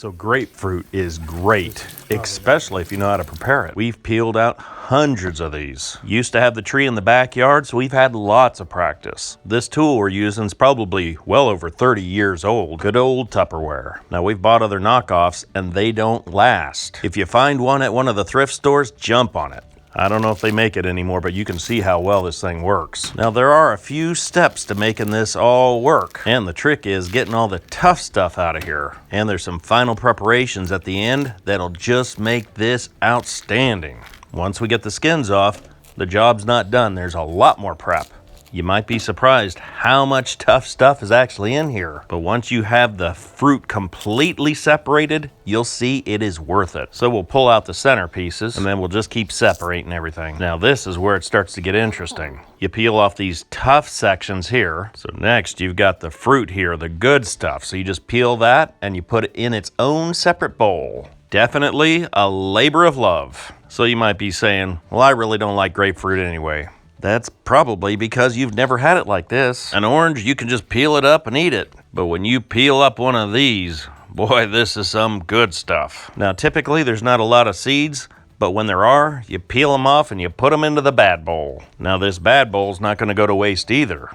So grapefruit is great, especially if you know how to prepare it. We've peeled out hundreds of these. Used to have the tree in the backyard, so we've had lots of practice. This tool we're using is probably well over 30 years old. Good old Tupperware. Now we've bought other knockoffs and they don't last. If you find one at one of the thrift stores, jump on it. I don't know if they make it anymore, but you can see how well this thing works. Now there are a few steps to making this all work. And the trick is getting all the tough stuff out of here. And there's some final preparations at the end that'll just make this outstanding. Once we get the skins off, the job's not done. There's a lot more prep. You might be surprised how much tough stuff is actually in here. But once you have the fruit completely separated, you'll see it is worth it. So we'll pull out the center pieces and then we'll just keep separating everything. Now this is where it starts to get interesting. You peel off these tough sections here. So next you've got the fruit here, the good stuff. So you just peel that and you put it in its own separate bowl. Definitely a labor of love. So you might be saying, well, I really don't like grapefruit anyway. That's probably because you've never had it like this. An orange, you can just peel it up and eat it. But when you peel up one of these, boy, this is some good stuff. Now, typically there's not a lot of seeds, but when there are, you peel them off and you put them into the bad bowl. Now, this bad bowl's not going to go to waste either.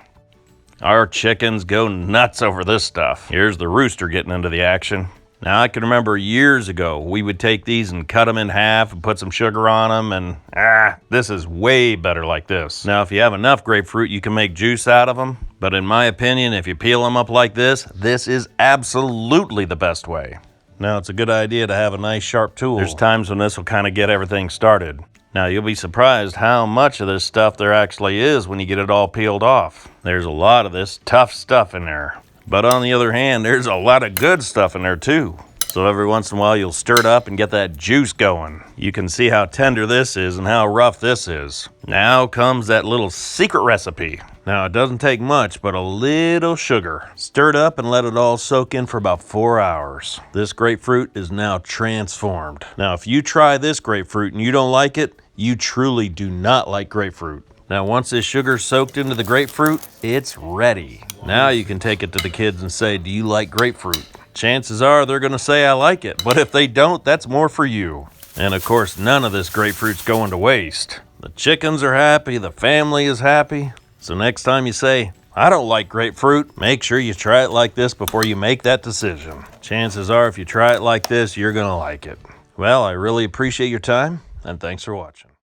Our chickens go nuts over this stuff. Here's the rooster getting into the action. Now, I can remember years ago, we would take these and cut them in half and put some sugar on them, and this is way better like this. Now, if you have enough grapefruit, you can make juice out of them, but in my opinion, if you peel them up like this is absolutely the best way. Now, it's a good idea to have a nice sharp tool. There's times when this will kind of get everything started. Now, you'll be surprised how much of this stuff there actually is when you get it all peeled off. There's a lot of this tough stuff in there. But on the other hand, there's a lot of good stuff in there too. So every once in a while you'll stir it up and get that juice going. You can see how tender this is and how rough this is. Now comes that little secret recipe. Now it doesn't take much, but a little sugar. Stir it up and let it all soak in for about 4 hours. This grapefruit is now transformed. Now if you try this grapefruit and you don't like it, you truly do not like grapefruit. Now once this sugar's soaked into the grapefruit, it's ready. Now you can take it to the kids and say, do you like grapefruit? Chances are they're gonna say I like it, but if they don't, that's more for you. And of course, none of this grapefruit's going to waste. The chickens are happy, the family is happy. So next time you say, I don't like grapefruit, make sure you try it like this before you make that decision. Chances are if you try it like this, you're gonna like it. Well, I really appreciate your time, and thanks for watching.